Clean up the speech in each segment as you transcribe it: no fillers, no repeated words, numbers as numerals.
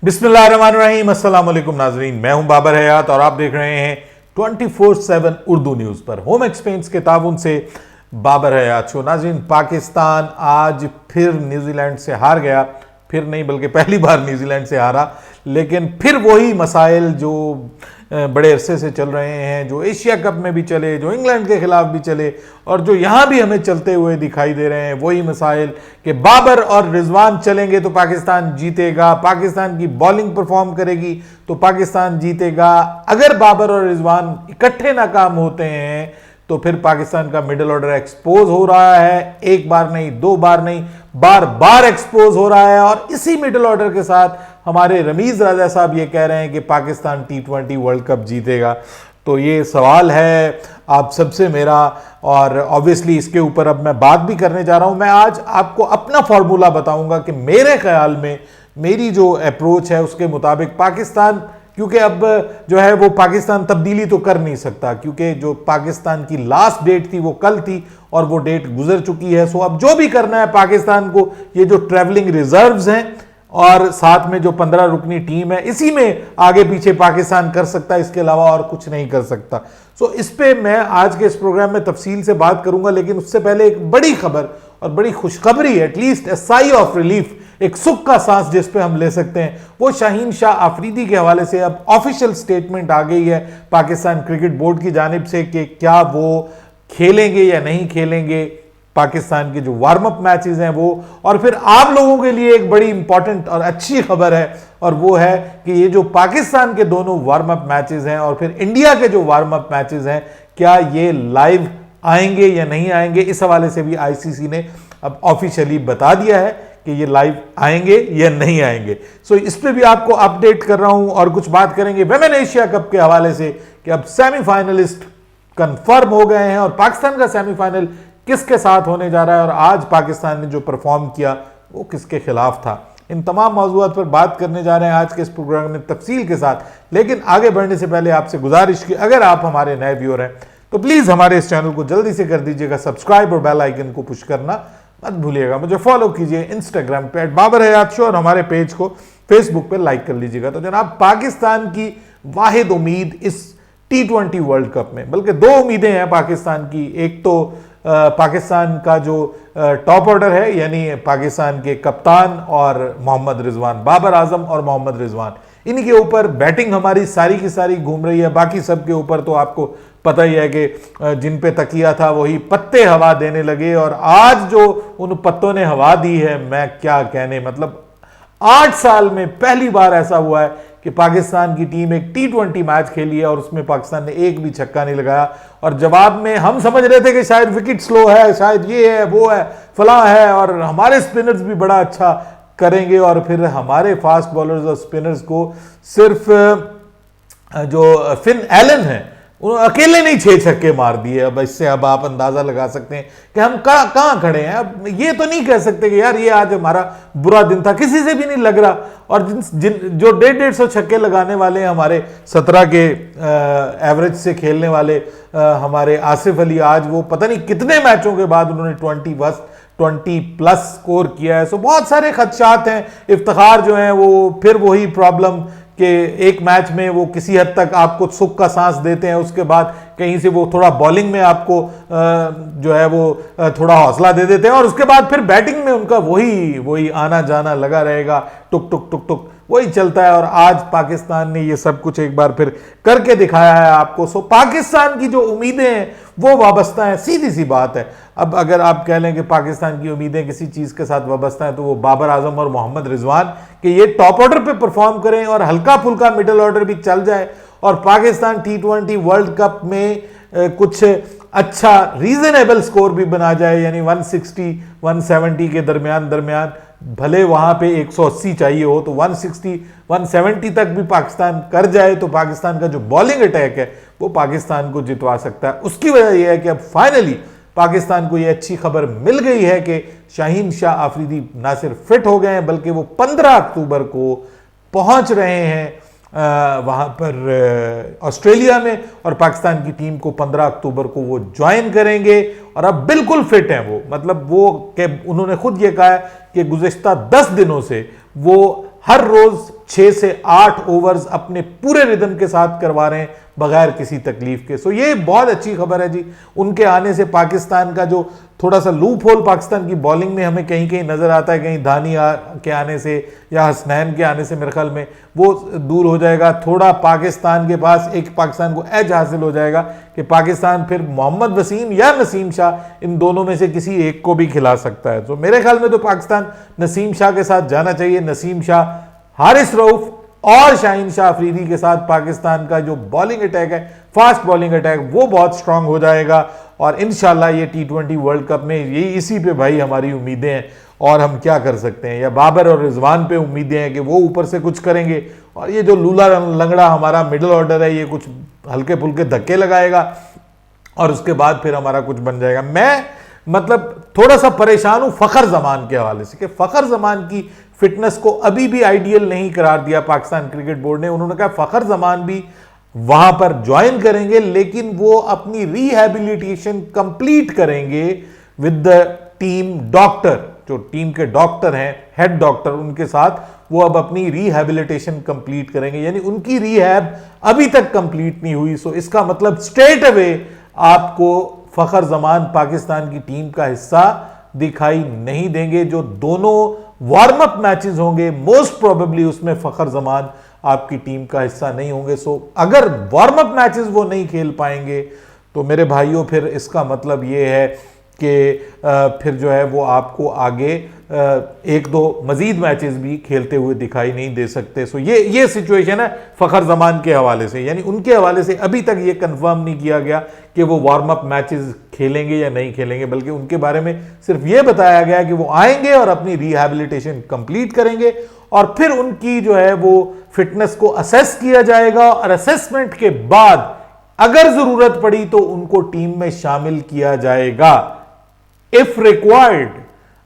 बिस्मिल्लाहिर्रहमानिर्रहीम, अस्सलाम वालेकुम नाजरीन। मैं हूं बाबर हयात और आप देख रहे हैं 24/7 उर्दू न्यूज़ पर होम एक्सपेंस के ताबुन से बाबर हयात शो। नाजरीन, पाकिस्तान आज फिर न्यूजीलैंड से हार गया। फिर नहीं बल्कि पहली बार न्यूजीलैंड से हारा, लेकिन फिर वही मसाइल जो बड़े अरसे से चल रहे हैं, जो एशिया कप में भी चले, जो इंग्लैंड के खिलाफ भी चले और जो यहाँ भी हमें चलते हुए दिखाई दे रहे हैं, वही मसाइल कि बाबर और रिजवान चलेंगे तो पाकिस्तान जीतेगा, पाकिस्तान की बॉलिंग परफॉर्म करेगी तो पाकिस्तान जीतेगा। अगर बाबर और रिजवान इकट्ठे नाकाम होते हैं तो फिर पाकिस्तान का मिडिल ऑर्डर एक्सपोज हो रहा है। एक बार नहीं, दो बार नहीं, बार बार एक्सपोज हो रहा है। और इसी मिडिल ऑर्डर के साथ हमारे रमीज राजा साहब ये कह रहे हैं कि पाकिस्तान T20 वर्ल्ड कप जीतेगा। तो ये सवाल है आप सबसे मेरा, और ऑब्वियसली इसके ऊपर अब मैं बात भी करने जा रहा हूं। मैं आज आपको अपना फॉर्मूला बताऊंगा कि मेरे ख्याल में मेरी जो अप्रोच है उसके मुताबिक पाकिस्तान, क्योंकि अब जो है वो पाकिस्तान तब्दीली तो कर नहीं सकता, क्योंकि जो पाकिस्तान की लास्ट डेट थी वो कल थी और वो डेट गुजर चुकी है। सो अब जो भी करना है पाकिस्तान को, ये जो ट्रैवलिंग रिजर्व्स हैं और साथ में जो 15 रुकनी टीम है, इसी में आगे पीछे पाकिस्तान कर सकता है, इसके अलावा और कुछ नहीं कर सकता। सो इस पे मैं आज के इस प्रोग्राम में तफसील से बात करूंगा, लेकिन उससे पहले एक बड़ी खबर और बड़ी खुशखबरी, at least A sigh of relief, एक सुख का सांस जिस पे हम ले सकते हैं, वो शाहीन शाह आफरीदी के हवाले से अब ऑफिशियल स्टेटमेंट आ गई है पाकिस्तान क्रिकेट बोर्ड की जानिब से कि क्या वो खेलेंगे या नहीं खेलेंगे पाकिस्तान के जो वार्म अप मैचेस हैं वो। और फिर आप लोगों के लिए एक बड़ी इंपॉर्टेंट और अच्छी खबर है, और वो है कि ये जो पाकिस्तान के दोनों वार्म अप मैचेस हैं और फिर इंडिया के जो वार्म अप मैचेस हैं, क्या ये लाइव आएंगे या नहीं आएंगे। इस हवाले से भी आईसीसी ने अब ऑफिशियली बता दिया है कि ये लाइव आएंगे या नहीं आएंगे। सो इस पे भी आपको अपडेट कर रहा हूं और कुछ बात करेंगे वेमेन एशिया कप के हवाले से कि अब सेमीफाइनलिस्ट कंफर्म हो गए हैं और पाकिस्तान का सेमीफाइनल किसके साथ होने जा रहा है और आज पाकिस्तान ने जो परफॉर्म किया वो किसके खिलाफ था। इन तमाम मौजूदात पर बात करने जा रहे हैं आज के इस प्रोग्राम में तफसील के साथ। लेकिन आगे बढ़ने से पहले आपसे गुजारिश की, अगर आप हमारे नए व्यूअर हैं तो प्लीज हमारे इस चैनल को जल्दी से कर दीजिएगा सब्सक्राइब और बेल आइकन को पुश करना मत भूलिएगा। मुझे फॉलो कीजिए इंस्टाग्राम पे @बाबर हयात शो और हमारे पेज को फेसबुक पे लाइक कर लीजिएगा। तो जनाब, पाकिस्तान की वाहिद उम्मीद इस T20 वर्ल्ड कप में, बल्कि दो उम्मीदें हैं पाकिस्तान की। एक तो पाकिस्तान का जो टॉप ऑर्डर है, यानी पाकिस्तान के कप्तान और मोहम्मद रिजवान, बाबर आजम और मोहम्मद रिजवान, इन्हीं के ऊपर बैटिंग हमारी सारी की सारी घूम रही है। बाकी सब के ऊपर तो आपको पता ही है कि जिन पे तकिया था वही पत्ते हवा देने लगे, और आज जो उन पत्तों ने हवा दी है, मैं क्या कहने, मतलब 8 साल में पहली बार ऐसा हुआ है कि पाकिस्तान की टीम एक T20 मैच खेली है और उसमें पाकिस्तान ने एक भी छक्का नहीं लगाया। और जवाब में हम समझ रहे थे कि शायद विकेट स्लो है, शायद ये है वो है फला है, और हमारे स्पिनर्स भी बड़ा अच्छा करेंगे, और फिर हमारे फास्ट बॉलर्स और स्पिनर्स को सिर्फ जो फिन एलन है उन्होंने अकेले नहीं 6 छक्के मार दिए। अब इससे अब आप अंदाजा लगा सकते हैं कि हम कहां खड़े हैं। अब ये तो नहीं कह सकते कि यार ये आज हमारा बुरा दिन था, किसी से भी नहीं लग रहा। और जो 150 छक्के लगाने वाले हैं हमारे 17 के एवरेज से खेलने वाले हमारे आसिफ अली, आज वो पता नहीं कितने मैचों के बाद उन्होंने 20+ स्कोर किया है। सो बहुत सारे खदशात हैं। इफ्तिखार जो है वो फिर वही प्रॉब्लम कि एक मैच में वो किसी हद तक आपको सुख का सांस देते हैं, उसके बाद कहीं से वो थोड़ा बॉलिंग में आपको जो है वो थोड़ा हौसला दे देते हैं, और उसके बाद फिर बैटिंग में उनका वही आना जाना लगा रहेगा, टुक टुक टुक टुक वही चलता है। और आज पाकिस्तान ने ये सब कुछ एक बार फिर करके दिखाया है आपको। सो पाकिस्तान की जो उम्मीदें हैं वो वाबस्ता है, सीधी सी बात है। अब अगर आप कह लें कि पाकिस्तान की उम्मीदें किसी चीज के साथ वाबस्ता है तो वो बाबर आजम और मोहम्मद रिजवान कि ये टॉप ऑर्डर पे परफॉर्म करें और हल्का फुल्का मिडिल ऑर्डर भी चल जाए और पाकिस्तान T20 वर्ल्ड कप में कुछ अच्छा रीजनेबल स्कोर भी बना जाए, यानी 160-170 के दरमियान भले वहां पे 180 चाहिए हो तो 160-170 तक भी पाकिस्तान कर जाए तो पाकिस्तान का जो बॉलिंग अटैक है वो पाकिस्तान को जितवा सकता है। उसकी वजह यह है कि अब फाइनली पाकिस्तान को यह अच्छी खबर मिल गई है कि शाहीन शाह आफरीदी ना सिर्फ फिट हो गए हैं बल्कि वो 15 अक्टूबर को पहुंच रहे हैं वहां पर ऑस्ट्रेलिया में, और पाकिस्तान की टीम को 15 अक्टूबर को वो ज्वाइन करेंगे और अब बिल्कुल फिट हैं वो। मतलब वो उन्होंने खुद ये कहा है कि गुज़िश्ता 10 दिनों से वो हर रोज 6 से 8 ओवर्स अपने पूरे रिदम के साथ करवा रहे हैं बगैर किसी तकलीफ के। सो ये बहुत अच्छी खबर है जी। उनके आने से पाकिस्तान का जो थोड़ा सा लूप होल पाकिस्तान की बॉलिंग में हमें कहीं कहीं नजर आता है, कहीं दानी के आने से या हसनैन के आने से मेरे ख्याल में वो दूर हो जाएगा। थोड़ा पाकिस्तान के पास एक पाकिस्तान को एज हासिल हो जाएगा कि पाकिस्तान फिर मोहम्मद वसीम या नसीम शाह इन दोनों में से किसी एक को भी खिला सकता है। तो मेरे ख्याल में तो पाकिस्तान नसीम शाह के साथ जाना चाहिए। नसीम शाह, हारिस रऊफ और शाहीन शाह अफरीदी के साथ पाकिस्तान का जो बॉलिंग अटैक है, फास्ट बॉलिंग अटैक, वो बहुत स्ट्रांग हो जाएगा और इंशाल्लाह ये T20 वर्ल्ड कप में ये इसी पे भाई हमारी उम्मीदें हैं। और हम क्या कर सकते हैं, या बाबर और रिजवान पे उम्मीदें हैं कि वो ऊपर से कुछ करेंगे और ये जो लूला लंगड़ा हमारा मिडिल ऑर्डर है ये कुछ हल्के फुल्के धक्के लगाएगा और उसके बाद फिर हमारा कुछ बन जाएगा। मैं मतलब थोड़ा सा परेशान हूं फखर जमान के हवाले से कि फखर जमान की फिटनेस को अभी भी आइडियल नहीं करार दिया पाकिस्तान क्रिकेट बोर्ड ने। उन्होंने कहा फखर जमान भी वहां पर ज्वाइन करेंगे लेकिन वो अपनी रिहैबिलिटेशन कंप्लीट करेंगे विद द टीम डॉक्टर, जो टीम के डॉक्टर हैं, हेड डॉक्टर, उनके साथ वो अब अपनी रिहैबिलिटेशन कंप्लीट करेंगे। यानी उनकी रिहैब अभी तक कंप्लीट नहीं हुई। सो इसका मतलब स्ट्रेट अवे आपको फखर जमान पाकिस्तान की टीम का हिस्सा दिखाई नहीं देंगे। जो दोनों वार्म अप मैचेस होंगे मोस्ट प्रोबेबली उसमें फखर जमान आपकी टीम का हिस्सा नहीं होंगे। सो अगर वार्म अप मैचेस वो नहीं खेल पाएंगे तो मेरे भाइयों फिर इसका मतलब ये है कि फिर जो है वो आपको आगे एक दो मजीद मैचेस भी खेलते हुए दिखाई नहीं दे सकते। सो ये सिचुएशन है फखर जमान के हवाले से। यानी उनके हवाले से अभी तक ये कंफर्म नहीं किया गया कि वो वार्म अप मैचेस खेलेंगे या नहीं खेलेंगे, बल्कि उनके बारे में सिर्फ ये बताया गया कि वो आएंगे और अपनी रिहैबिलिटेशन कंप्लीट करेंगे और फिर उनकी जो है वो फिटनेस को असेस किया जाएगा और असेसमेंट के बाद अगर जरूरत पड़ी तो उनको टीम में शामिल किया जाएगा इफ रिक्वायर्ड,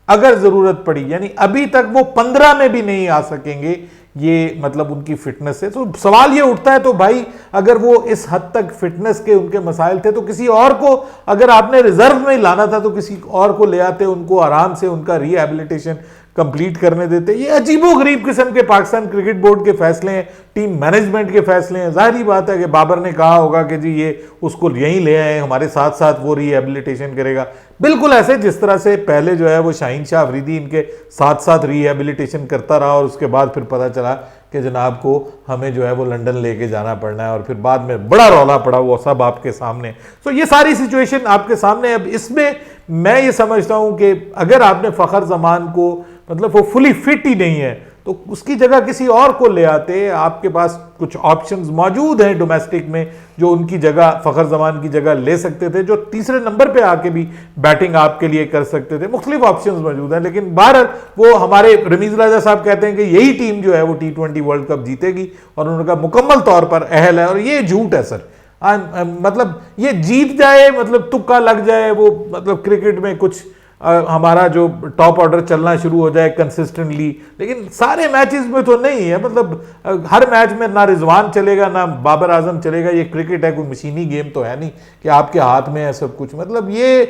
अगर जरूरत पड़ी। यानी अभी तक वो 15 में भी नहीं आ सकेंगे, ये मतलब उनकी फिटनेस है। तो सवाल ये उठता है तो भाई अगर वो इस हद तक फिटनेस के उनके मसाइल थे तो किसी और को, अगर आपने रिजर्व में लाना था तो किसी और को ले आते, उनको आराम से उनका रिहैबिलिटेशन कंप्लीट करने देते। ये अजीबोगरीब किस्म के पाकिस्तान क्रिकेट बोर्ड के फैसले हैं, टीम मैनेजमेंट के फैसले हैं। जाहिर बात है कि बाबर ने कहा होगा कि जी ये उसको यहीं ले आए, हमारे साथ साथ वो रिहैबिलिटेशन करेगा, बिल्कुल ऐसे जिस तरह से पहले जो है वो शाहीन शाह अफरीदी इनके साथ साथ रिहैबिलिटेशन करता रहा और उसके बाद फिर पता चला कि जनाब को हमें जो है वो लंदन लेके जाना पड़ना है और फिर बाद में बड़ा रौला पड़ा, वो सब आपके सामने। तो ये सारी सिचुएशन आपके सामने। अब इसमें मैं ये समझता हूं कि अगर आपने फखर जमान को मतलब वो फुली फिट ही नहीं है तो उसकी जगह किसी और को ले आते। आपके पास कुछ ऑप्शंस मौजूद हैं डोमेस्टिक में जो उनकी जगह, फखर जमान की जगह ले सकते थे, जो तीसरे नंबर पे आके भी बैटिंग आपके लिए कर सकते थे। मुख्तलिफ ऑप्शंस मौजूद हैं, लेकिन बहरहाल वो हमारे रमीज राजा साहब कहते हैं कि यही टीम जो है वो T20 वर्ल्ड कप जीतेगी और उन्होंने कहा मुकम्मल तौर पर अहल है। और ये झूठ है सर, मतलब ये जीत जाए मतलब तुक्का लग जाए, वो मतलब क्रिकेट में कुछ हमारा जो टॉप ऑर्डर चलना शुरू हो जाए कंसिस्टेंटली, लेकिन सारे मैचेस में तो नहीं है। मतलब हर मैच में ना रिजवान चलेगा ना बाबर आजम चलेगा। ये क्रिकेट है, कोई मशीनी गेम तो है नहीं कि आपके हाथ में है सब कुछ। मतलब ये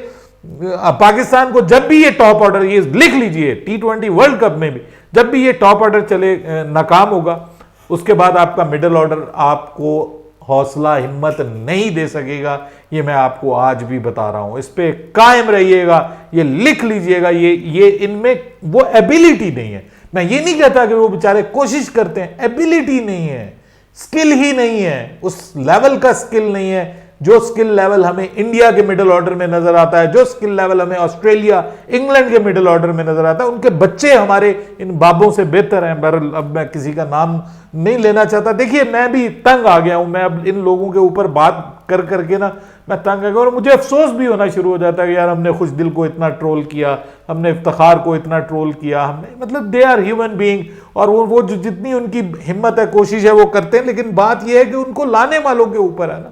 पाकिस्तान को जब भी ये टॉप ऑर्डर, ये लिख लीजिए T20 वर्ल्ड कप में भी जब भी ये टॉप ऑर्डर चले नाकाम होगा, उसके बाद आपका मिडिल ऑर्डर आपको हौसला हिम्मत नहीं दे सकेगा। ये मैं आपको आज भी बता रहा हूं, इस पे कायम रहिएगा, ये लिख लीजिएगा। ये इनमें वो एबिलिटी नहीं है। मैं ये नहीं कहता कि वो बेचारे कोशिश करते हैं, एबिलिटी नहीं है, स्किल ही नहीं है, उस लेवल का स्किल नहीं है जो स्किल लेवल हमें इंडिया के मिडिल ऑर्डर में नजर आता है, जो स्किल लेवल हमें ऑस्ट्रेलिया इंग्लैंड के मिडिल ऑर्डर में नजर आता है। उनके बच्चे हमारे इन बाबों से बेहतर हैं। बहरहाल अब मैं किसी का नाम नहीं लेना चाहता। देखिए मैं भी तंग आ गया हूं, मैं अब इन लोगों के ऊपर बात कर करके ना मैं तंग आ गया और मुझे अफसोस भी होना शुरू हो जाता है कि यार हमने खुश दिल को इतना ट्रोल किया, हमने इफ्तिखार को इतना ट्रोल किया, हमने मतलब दे आर ह्यूमन बीइंग और वो जो जितनी उनकी हिम्मत है कोशिश है वो करते हैं। लेकिन बात यह है कि उनको लाने वालों के ऊपर है ना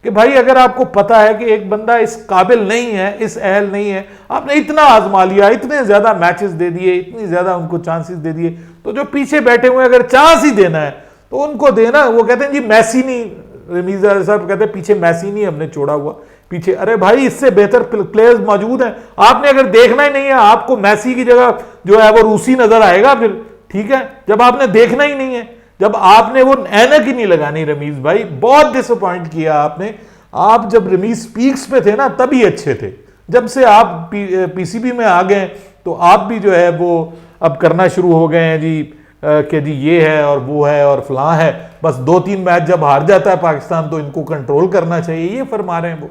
कि भाई अगर आपको पता है कि एक बंदा इस काबिल नहीं है, इस अहल नहीं है, आपने इतना आजमा लिया, इतने ज्यादा मैचेस दे दिए, इतनी ज्यादा उनको चांसेस दे दिए, तो जो पीछे बैठे हुए अगर चांस ही देना है तो उनको देना। वो कहते हैं जी मैसी नहीं, रमीजा साहब कहते हैं पीछे मैसी नहीं हमने छोड़ा हुआ पीछे। अरे भाई इससे बेहतर प्लेयर्स मौजूद हैं, आपने अगर देखना ही नहीं है, आपको मैसी की जगह जो है वो रूसी नजर आएगा फिर, ठीक है, जब आपने देखना ही नहीं है। जब आपने वो ऐनक ही नहीं लगानी रमीज भाई, बहुत डिसअपॉइंट किया आपने। आप जब रमीज स्पीक्स पे थे ना तभी अच्छे थे, जब से आप पीसीबी में आ गए तो आप भी जो है वो अब करना शुरू हो गए हैं जी कि जी ये है और वो है और फलां है, बस 2-3 मैच जब हार जाता है पाकिस्तान तो इनको कंट्रोल करना चाहिए, ये फरमा रहे हैं वो।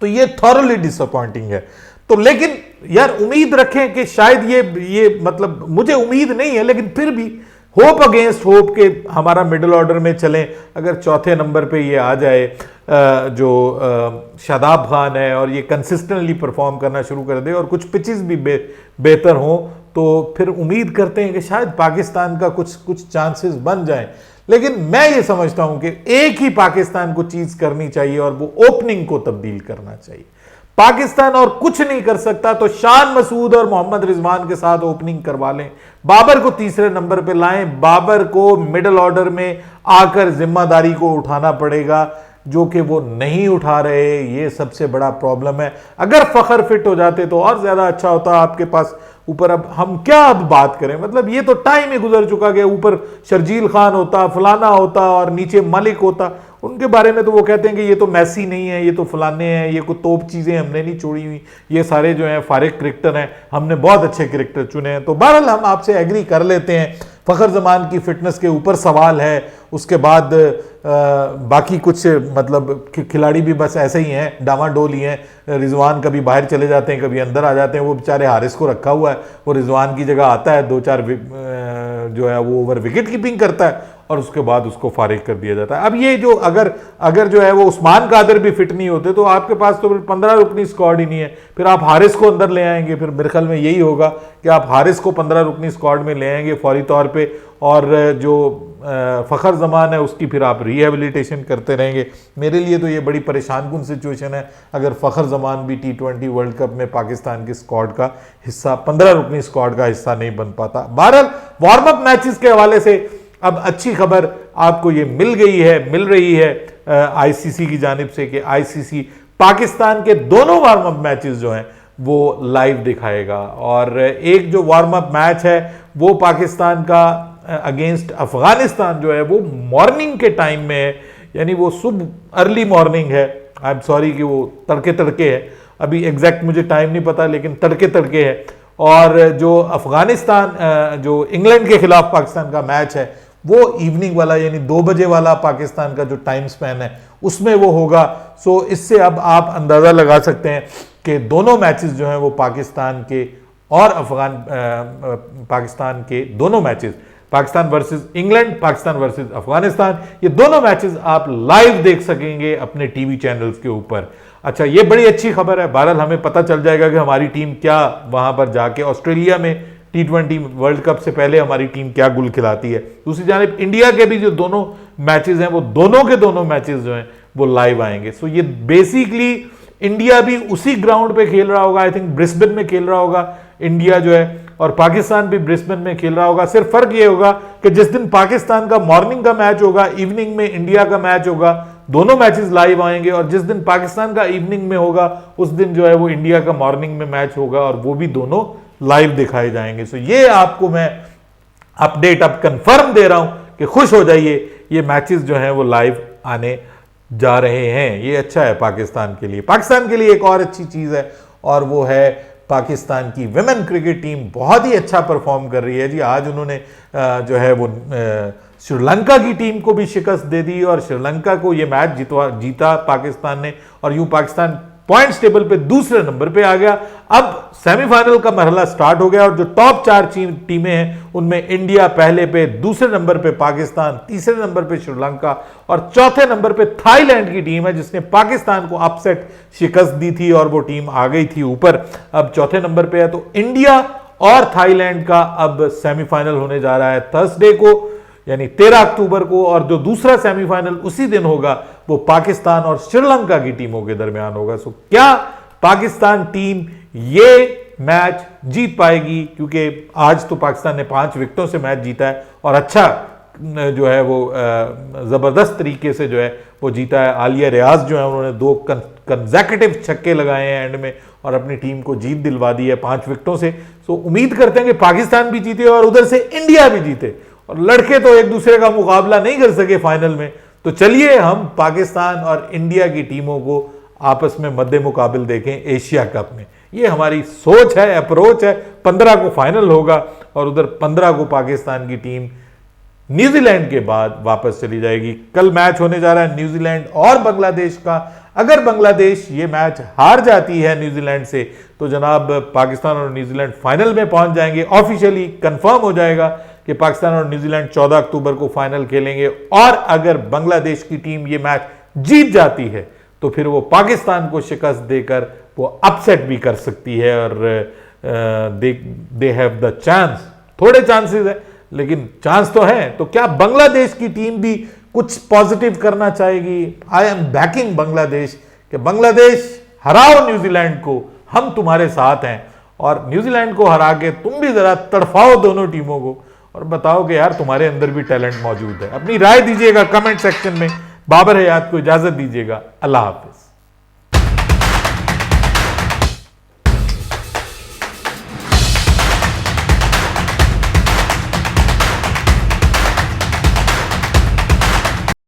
तो ये थॉरली डिसअपॉइंटिंग है। तो लेकिन यार उम्मीद रखें कि शायद ये मतलब मुझे उम्मीद नहीं है, लेकिन फिर भी होप अगेंस्ट होप के हमारा मिडिल ऑर्डर में चलें। अगर चौथे नंबर पे ये आ जाए जो शादाब खान है और ये कंसिस्टेंटली परफॉर्म करना शुरू कर दे और कुछ पिचेस भी बेहतर हों, तो फिर उम्मीद करते हैं कि शायद पाकिस्तान का कुछ चांसेस बन जाएं। लेकिन मैं ये समझता हूं कि एक ही पाकिस्तान को चीज करनी चाहिए और वो ओपनिंग को तब्दील करना चाहिए। पाकिस्तान और कुछ नहीं कर सकता तो शान मसूद और मोहम्मद रिजवान के साथ ओपनिंग करवा लें, बाबर को तीसरे नंबर पे लाएं, बाबर को मिडिल ऑर्डर में आकर जिम्मेदारी को उठाना पड़ेगा, जो कि वो नहीं उठा रहे। ये सबसे बड़ा प्रॉब्लम है। अगर फखर फिट हो जाते तो और ज्यादा अच्छा होता आपके पास ऊपर। अब हम क्या अब बात करें, मतलब ये तो टाइम ही गुजर चुका गया। ऊपर शर्जील खान होता, फलाना होता और नीचे मलिक होता, उनके बारे में तो वो कहते हैं कि ये तो मैसी नहीं है, ये तो फलाने हैं, ये कोई तोप चीजें हमने नहीं छोड़ी हुई, ये सारे जो हैं फारिग क्रिकेटर हैं, हमने बहुत अच्छे क्रिकेटर चुने हैं। तो बहरहाल हम आपसे एग्री कर लेते हैं, फखर जमान की फिटनेस के ऊपर सवाल है। उसके बाद बाकी कुछ मतलब खिलाड़ी भी बस ऐसे ही हैं, डामाडोल ही हैं। रिजवान कभी बाहर चले जाते हैं, कभी अंदर आ जाते हैं। वो बेचारे हारिस को रखा हुआ है, वो रिजवान की जगह आता है, 2-4 जो है वो ओवर विकेट कीपिंग करता है और उसके बाद उसको फारिग कर दिया जाता है। अब ये जो अगर जो है वो उस्मान कादर भी फिट नहीं होते तो आपके पास तो 15 रुकनी स्क्वाड ही नहीं है। फिर आप हारिस को अंदर ले आएंगे, फिर मेरे ख्याल में यही होगा कि आप हारिस को 15 रुकनी स्क्वाड में ले आएंगे फौरी तौर पे, और जो फखर जमान है उसकी फिर आप रिहेबिलिटेशन करते रहेंगे। मेरे लिए तो ये बड़ी परेशान कुन सिचुएशन है अगर फखर जमान भी T20 वर्ल्ड कप में पाकिस्तान की स्क्वाड का हिस्सा, 15 रुकनी स्क्वाड का हिस्सा नहीं बन पाता। बहरहाल वार्म अप मैचेस के हवाले से अब अच्छी खबर आपको ये मिल रही है आईसीसी की जानिब से कि आईसीसी पाकिस्तान के दोनों वार्म अप मैचेस जो हैं वो लाइव दिखाएगा। और एक जो वार्म अप मैच है वो पाकिस्तान का अगेंस्ट अफगानिस्तान जो है वो मॉर्निंग के टाइम में है, यानी वो सुबह अर्ली मॉर्निंग है। आई एम सॉरी कि वो तड़के है, अभी एग्जैक्ट मुझे टाइम नहीं पता, लेकिन तड़के है। और जो अफगानिस्तान जो इंग्लैंड के खिलाफ पाकिस्तान का मैच है वो इवनिंग वाला, यानी 2 बजे वाला पाकिस्तान का जो टाइम स्पैन है उसमें वो होगा। सो इससे अब आप अंदाजा लगा सकते हैं कि दोनों मैचेस जो हैं वो पाकिस्तान के और पाकिस्तान के दोनों matches, Pakistan versus England, Pakistan versus Afghanistan, ये दोनों मैचेस आप लाइव देख सकेंगे अपने टीवी चैनल्स के ऊपर। अच्छा, ये बड़ी अच्छी खबर है। बहरहाल हमें पता चल जाएगा कि हमारी टीम क्या वहां पर जाके ऑस्ट्रेलिया में T20 वर्ल्ड कप से पहले हमारी टीम क्या गुल खिलाती है। दूसरी जानिब इंडिया के भी जो दोनों मैचेस हैं वो दोनों के दोनों मैचेस जो हैं वो लाइव आएंगे। सो ये बेसिकली इंडिया भी उसी ग्राउंड पे खेल रहा होगा, आई थिंक ब्रिस्बेन में खेल रहा होगा इंडिया जो है, और पाकिस्तान भी ब्रिस्बेन में खेल रहा होगा। सिर्फ फर्क ये होगा कि जिस दिन पाकिस्तान का मॉर्निंग का मैच होगा, इवनिंग में इंडिया का मैच होगा, दोनों मैचेस लाइव आएंगे। और जिस दिन पाकिस्तान का इवनिंग में होगा उस दिन जो है वो इंडिया का मॉर्निंग में मैच होगा और वो भी दोनों लाइव दिखाए जाएंगे। सो ये आपको मैं अपडेट अब कंफर्म दे रहा हूं कि खुश हो जाइए, ये मैचेस जो हैं वो लाइव आने जा रहे हैं। ये अच्छा है पाकिस्तान के लिए। पाकिस्तान के लिए एक और अच्छी चीज है और वो है पाकिस्तान की विमेन क्रिकेट टीम बहुत ही अच्छा परफॉर्म कर रही है जी। आज उन्होंने जो है वो श्रीलंका की टीम को भी शिकस्त दे दी और श्रीलंका को ये मैच जीता पाकिस्तान ने, और यूं पाकिस्तान पॉइंट्स टेबल पे दूसरे नंबर पे आ गया। अब सेमीफाइनल का मरहला स्टार्ट हो गया और जो टॉप 4 टीमें हैं उनमें इंडिया पहले पे, दूसरे नंबर पे पाकिस्तान, तीसरे नंबर पे श्रीलंका और चौथे नंबर पे थाईलैंड की टीम है जिसने पाकिस्तान को अपसेट शिकस्त दी थी और वो टीम आ गई थी ऊपर, अब चौथे नंबर पे है। तो इंडिया और थाईलैंड का अब सेमीफाइनल होने जा रहा है थर्सडे को, यानी 13 अक्टूबर को, और जो दूसरा सेमीफाइनल उसी दिन होगा वो पाकिस्तान और श्रीलंका की टीमों के दरमियान होगा। सो क्या पाकिस्तान टीम ये मैच जीत पाएगी? क्योंकि आज तो पाकिस्तान ने 5 विकेटों से मैच जीता है और अच्छा जो है वो जबरदस्त तरीके से जो है वो जीता है। आलिया रियाज जो है उन्होंने 2 कंसेक्यूटिव छक्के लगाए हैं एंड में और अपनी टीम को जीत दिलवा दी है 5 विकेटों से। सो उम्मीद करते हैं कि पाकिस्तान भी जीते और उधर से इंडिया भी जीते और लड़के तो एक दूसरे का मुकाबला नहीं कर सके फाइनल में। तो चलिए हम पाकिस्तान और इंडिया की टीमों को आपस में मद्दे मुकाबिल देखें एशिया कप में। ये हमारी सोच है, अप्रोच है। 15 को फाइनल होगा और उधर 15 को पाकिस्तान की टीम न्यूजीलैंड के बाद वापस चली जाएगी। कल मैच होने जा रहा है न्यूजीलैंड और बांग्लादेश का। अगर बांग्लादेश ये मैच हार जाती है न्यूजीलैंड से तो जनाब पाकिस्तान और न्यूजीलैंड फाइनल में पहुंच जाएंगे। ऑफिशियली कंफर्म हो जाएगा कि पाकिस्तान और न्यूजीलैंड 14 अक्टूबर को फाइनल खेलेंगे। और अगर बांग्लादेश की टीम ये मैच जीत जाती है तो फिर वो पाकिस्तान को शिकस्त देकर वो अपसेट भी कर सकती है और दे हैव द चांस। थोड़े चांसेस है लेकिन चांस तो है। तो क्या बांग्लादेश की टीम भी कुछ पॉजिटिव करना चाहेगी? आई एम बैकिंग बांग्लादेश कि बांग्लादेश हराओ न्यूजीलैंड को, हम तुम्हारे साथ हैं। और न्यूजीलैंड को हरा के तुम भी जरा तड़फाओ दोनों टीमों को और बताओ कि यार तुम्हारे अंदर भी टैलेंट मौजूद है। अपनी राय दीजिएगा कमेंट सेक्शन में। बाबर हयात को इजाजत दीजिएगा। अल्लाह हाफिज।